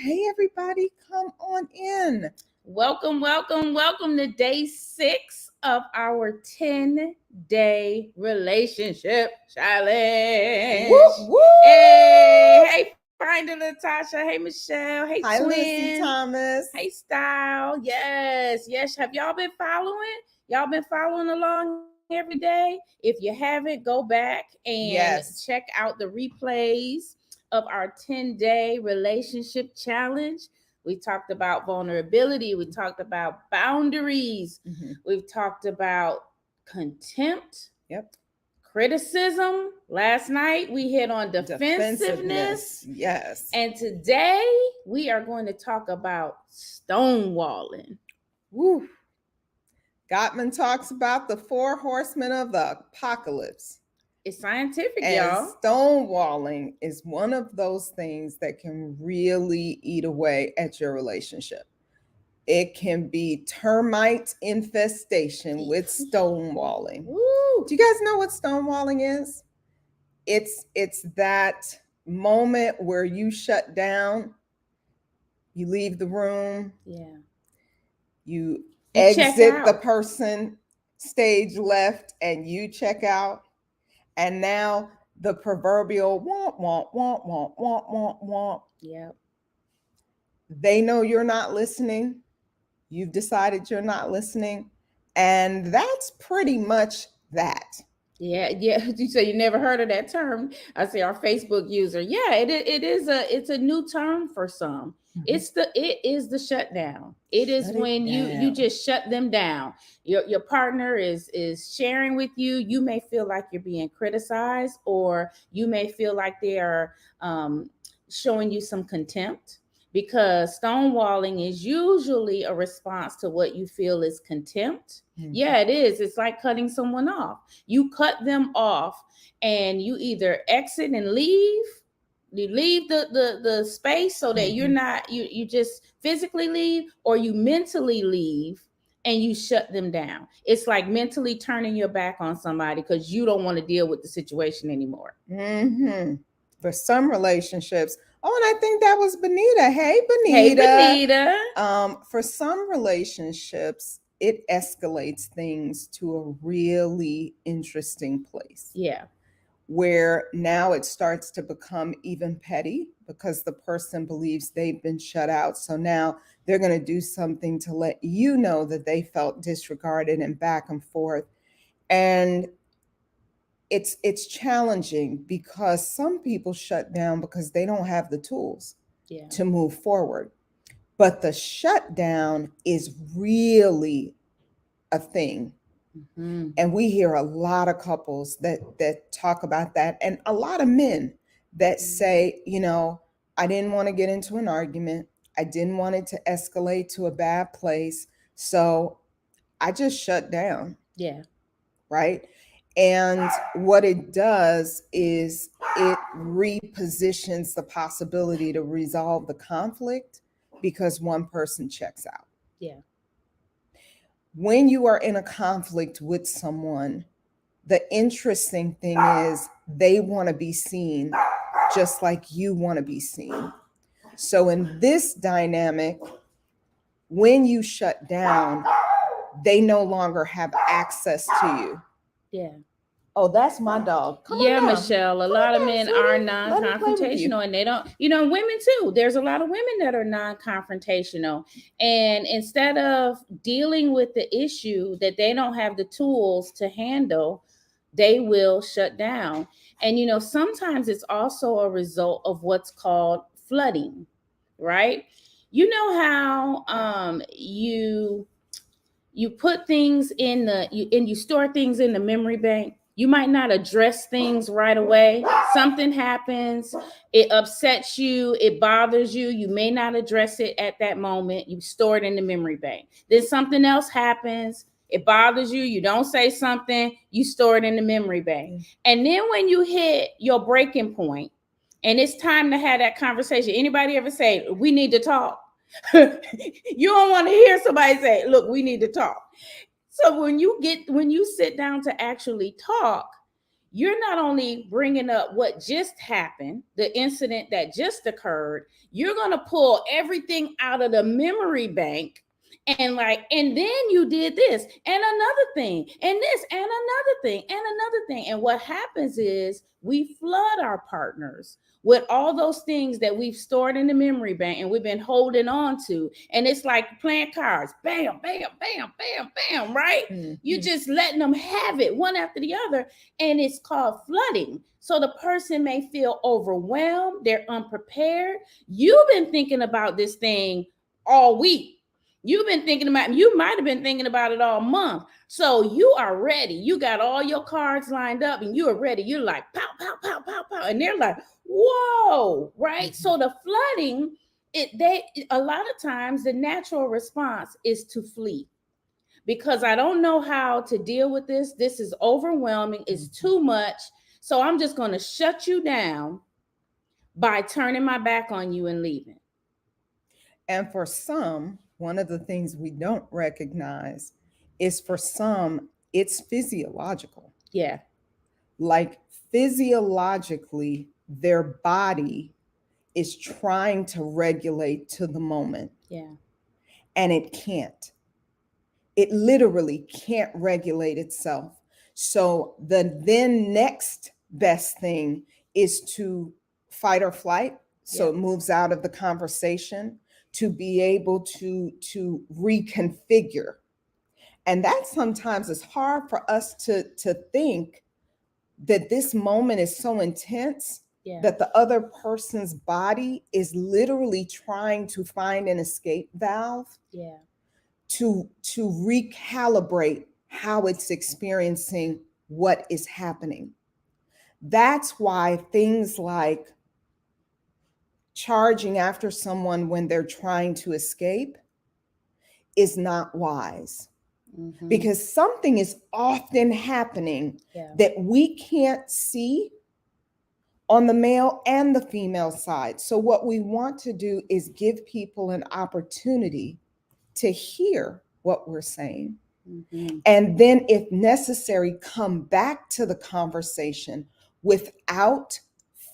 Hey, everybody, come on in. Welcome to day 6 of our 10-day relationship challenge. Woo, woo. Hey, Finder Latasha. Hey, Michelle. Hey, Hi, Lucy Twin. Thomas. Hey, Style. Yes. Have y'all been following? Y'all been following along every day? If you haven't, go back and Yes. check out the replays of our 10-day relationship challenge. We talked about vulnerability. We talked about boundaries. We've talked about contempt. Yep. Criticism. Last night we hit on defensiveness. Yes. And today we are going to talk about stonewalling. Woo. Gottman talks about the 4 horsemen of the apocalypse. It's scientific, and y'all. Stonewalling is one of those things that can really eat away at your relationship. It can be termite infestation with stonewalling. Woo. Do you guys know what stonewalling is? It's that moment where you shut down, you leave the room, you exit the person, stage left, and you check out. And now the proverbial womp, womp, womp, womp, womp, womp, womp. Yep. They know you're not listening. You've decided you're not listening. And that's pretty much that. Yeah. You say you never heard of that term. I say our Facebook user. Yeah, it's a new term for some. It is the shutdown. It is when you just shut them down. Your partner is sharing with you. You may feel like you're being criticized, or you may feel like they are showing you some contempt, because stonewalling is usually a response to what you feel is contempt. Yeah, it is. It's like cutting someone off. You cut them off and you either exit and leave. You leave the space so that you're not, you just physically leave, or you mentally leave and you shut them down. It's like mentally turning your back on somebody because you don't want to deal with the situation anymore. For some relationships, and I think that was Benita. Hey, Benita. For some relationships, it escalates things to a really interesting place. Yeah. Where now it starts to become even petty because the person believes they've been shut out. So now they're going to do something to let you know that they felt disregarded, and back and forth. And it's challenging because some people shut down because they don't have the tools to move forward. But the shutdown is really a thing. And we hear a lot of couples that talk about that, and a lot of men that say, I didn't want to get into an argument. I didn't want it to escalate to a bad place. So I just shut down. Yeah. Right. And what it does is it repositions the possibility to resolve the conflict because one person checks out. Yeah. When you are in a conflict with someone, the interesting thing is they want to be seen just like you want to be seen. So in this dynamic, when you shut down, they no longer have access to you. Yeah. Oh, that's my dog. Come on, Michelle. A lot of men are non-confrontational, and they don't, women too. There's a lot of women that are non-confrontational. And instead of dealing with the issue that they don't have the tools to handle, they will shut down. And, sometimes it's also a result of what's called flooding, right? You know how you put things in you store things in the memory bank. You might not address things right away. Something happens, it upsets you, it bothers you. You may not address it at that moment. You store it in the memory bank. Then something else happens, it bothers you, you don't say something, you store it in the memory bank. And then when you hit your breaking point and it's time to have that conversation, anybody ever say, we need to talk? You don't want to hear somebody say, look, we need to talk. So when you sit down to actually talk, you're not only bringing up what just happened, the incident that just occurred, you're going to pull everything out of the memory bank and and then you did this and another thing and this and another thing and another thing. And what happens is we flood our partners with all those things that we've stored in the memory bank and we've been holding on to. And it's like playing cards, bam, bam, bam, bam, bam, right? Mm-hmm. You just letting them have it one after the other. And it's called flooding. So the person may feel overwhelmed, they're unprepared. You've been thinking about this thing all week. You've been thinking about, you might have been thinking about it all month. So you are ready. You got all your cards lined up and you are ready. You're like, pow, pow, pow, pow, pow. And they're like, whoa, right? Mm-hmm. So the flooding, a lot of times the natural response is to flee. Because I don't know how to deal with this. This is overwhelming. It's too much. So I'm just going to shut you down by turning my back on you and leaving. And for some, one of the things we don't recognize is for some, it's physiological. Yeah. Like physiologically, their body is trying to regulate to the moment. Yeah. And it can't. It literally can't regulate itself. So the then next best thing is to fight or flight. So it moves out of the conversation to be able to reconfigure. And that sometimes is hard for us to think that this moment is so intense that the other person's body is literally trying to find an escape valve to recalibrate how it's experiencing what is happening. That's why things like charging after someone when they're trying to escape is not wise. Mm-hmm. Because something is often happening that we can't see on the male and the female side. So what we want to do is give people an opportunity to hear what we're saying. Mm-hmm. And then, if necessary, come back to the conversation without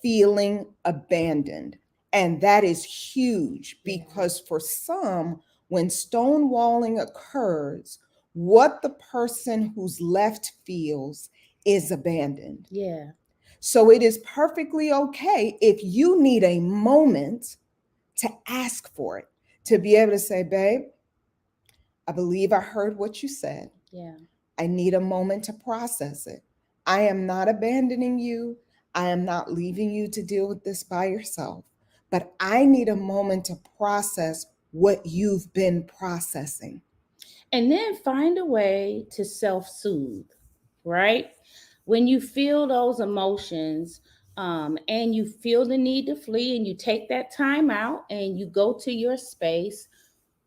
feeling abandoned. And that is huge because for some, when stonewalling occurs, what the person who's left feels is abandoned. Yeah. So it is perfectly okay if you need a moment to ask for it, to be able to say, babe, I believe I heard what you said. Yeah. I need a moment to process it. I am not abandoning you. I am not leaving you to deal with this by yourself. But I need a moment to process what you've been processing. And then find a way to self-soothe, right? When you feel those emotions and you feel the need to flee and you take that time out and you go to your space,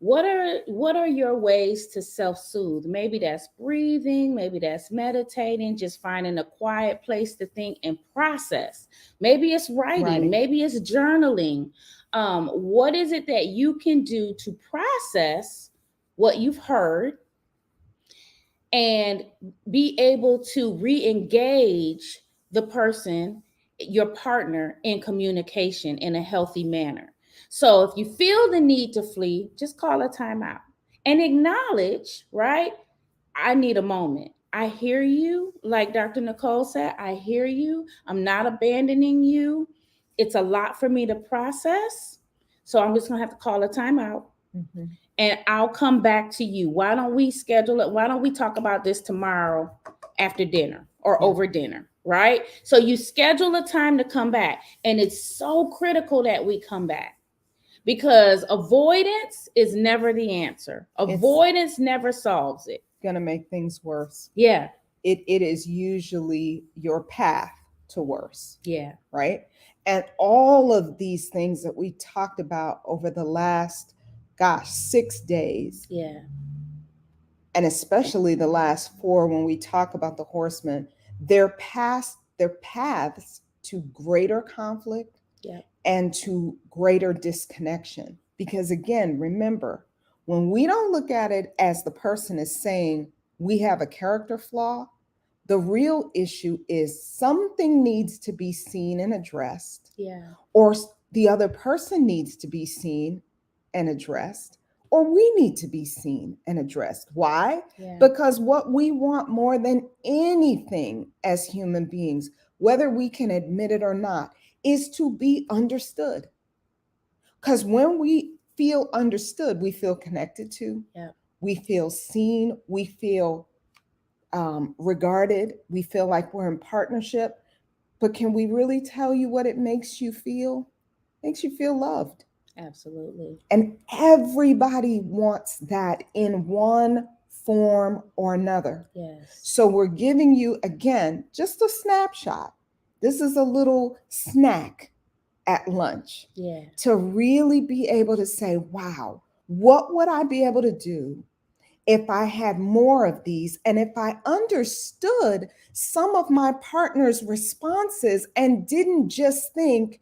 what are your ways to self-soothe? Maybe that's breathing, maybe that's meditating, just finding a quiet place to think and process. Maybe it's writing. Maybe it's journaling. What is it that you can do to process what you've heard and be able to re-engage the person, your partner, in communication in a healthy manner? So if you feel the need to flee, just call a timeout and acknowledge, right? I need a moment. I hear you. Like Dr. Nicole said, I hear you. I'm not abandoning you. It's a lot for me to process. So I'm just going to have to call a timeout. Mm-hmm. And I'll come back to you. Why don't we schedule it? Why don't we talk about this tomorrow after dinner or over dinner, right? So you schedule a time to come back. And it's so critical that we come back. Because avoidance is never the answer. Avoidance never solves it. It's going to make things worse. Yeah. It is usually your path to worse. Yeah. Right? And all of these things that we talked about over the last, 6 days. Yeah. And especially the last 4, when we talk about the horsemen, their paths to greater conflict. Yeah. And to greater disconnection. Because again, remember, when we don't look at it as the person is saying we have a character flaw, The real issue is something needs to be seen and addressed, Yeah. or the other person needs to be seen and addressed, or we need to be seen and addressed. Why? Yeah. Because what we want more than anything as human beings, whether we can admit it or not, is to be understood. Because when we feel understood, we feel connected to, Yeah. we feel seen, we feel regarded, we feel like we're in partnership. But can we really tell you what it makes you feel? It makes you feel loved. Absolutely. And everybody wants that in one form or another. Yes. So we're giving you, again, just a snapshot. This is a little snack at lunch. Yeah. To really be able to say, wow, what would I be able to do if I had more of these, and if I understood some of my partner's responses and didn't just think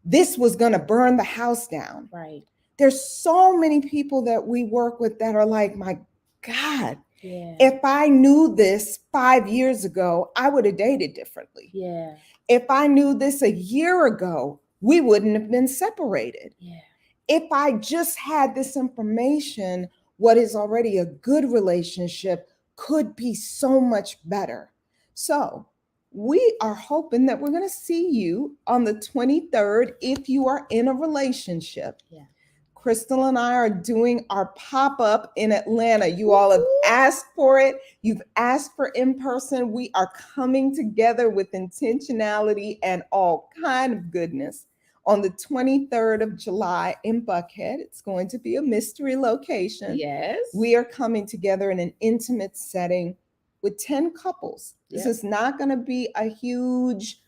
this was going to burn the house down. Right. There's so many people that we work with that are like, my God, yeah. If I knew this 5 years ago, I would have dated differently. Yeah. If I knew this a year ago, we wouldn't have been separated. Yeah. If I just had this information, what is already a good relationship could be so much better. So we are hoping that we're going to see you on the 23rd if you are in a relationship. Yeah. Crystal and I are doing our pop-up in Atlanta. You all have asked for it. You've asked for in-person. We are coming together with intentionality and all kind of goodness. On the 23rd of July in Buckhead. It's going to be a mystery location. Yes. We are coming together in an intimate setting with 10 couples. This is not going to be a huge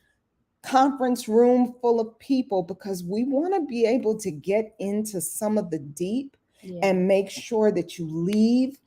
conference room full of people, because we want to be able to get into some of the deep and make sure that you leave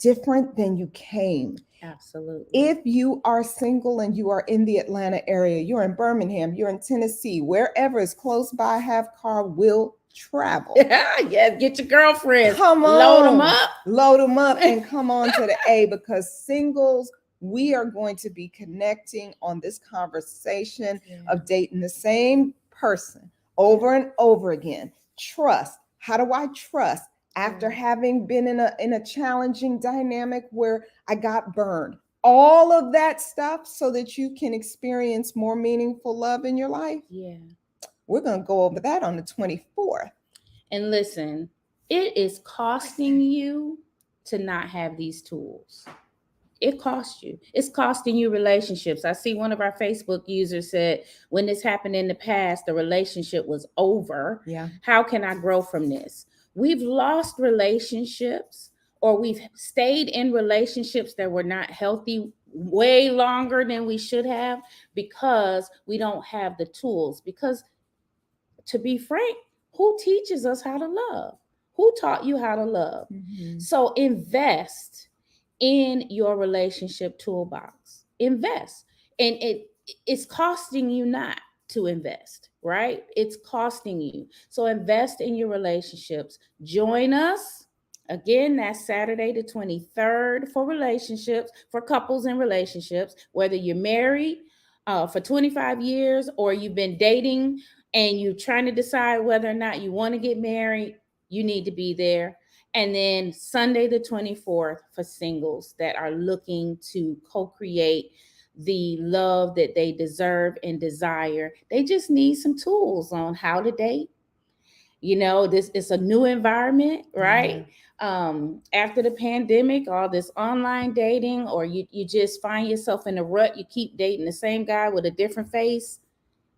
different than you came. Absolutely. If you are single and you are in the Atlanta area, you're in Birmingham, you're in Tennessee, wherever is close by, have car, will travel. Yeah, get your girlfriends. Come on. Load them up and come on to the A, because singles, we are going to be connecting on this conversation of dating the same person over and over again. Trust. How do I trust? After having been in a challenging dynamic where I got burned, all of that stuff, so that you can experience more meaningful love in your life. Yeah. We're going to go over that on the 24th. And listen, it is costing you to not have these tools. It costs you. It's costing you relationships. I see one of our Facebook users said, when this happened in the past, the relationship was over. Yeah. How can I grow from this? We've lost relationships, or we've stayed in relationships that were not healthy way longer than we should have, because we don't have the tools. Because, to be frank, who teaches us how to love? Who taught you how to love? Mm-hmm. So invest in your relationship toolbox. Invest. And it's costing you not to invest, right? It's costing you. So invest in your relationships. Join us. Again, that's Saturday the 23rd for relationships, for couples in relationships, whether you're married for 25 years or you've been dating and you're trying to decide whether or not you want to get married, you need to be there. And then Sunday the 24th for singles that are looking to co-create the love that they deserve and desire. They just need some tools on how to date. You know, this is a new environment, right? After the pandemic, all this online dating, or you just find yourself in a rut, you keep dating the same guy with a different face.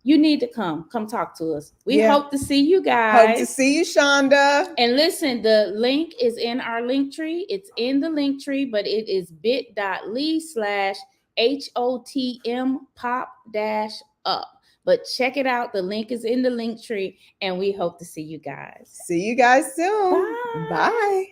You need to come talk to us. We hope to see you guys. Hope to see you, Shonda. And listen, the link is in our link tree. It's in the link tree, but it is bit.ly/HOTM pop-up. But check it out. The link is in the link tree, and we hope to see you guys. See you guys soon. Bye. Bye.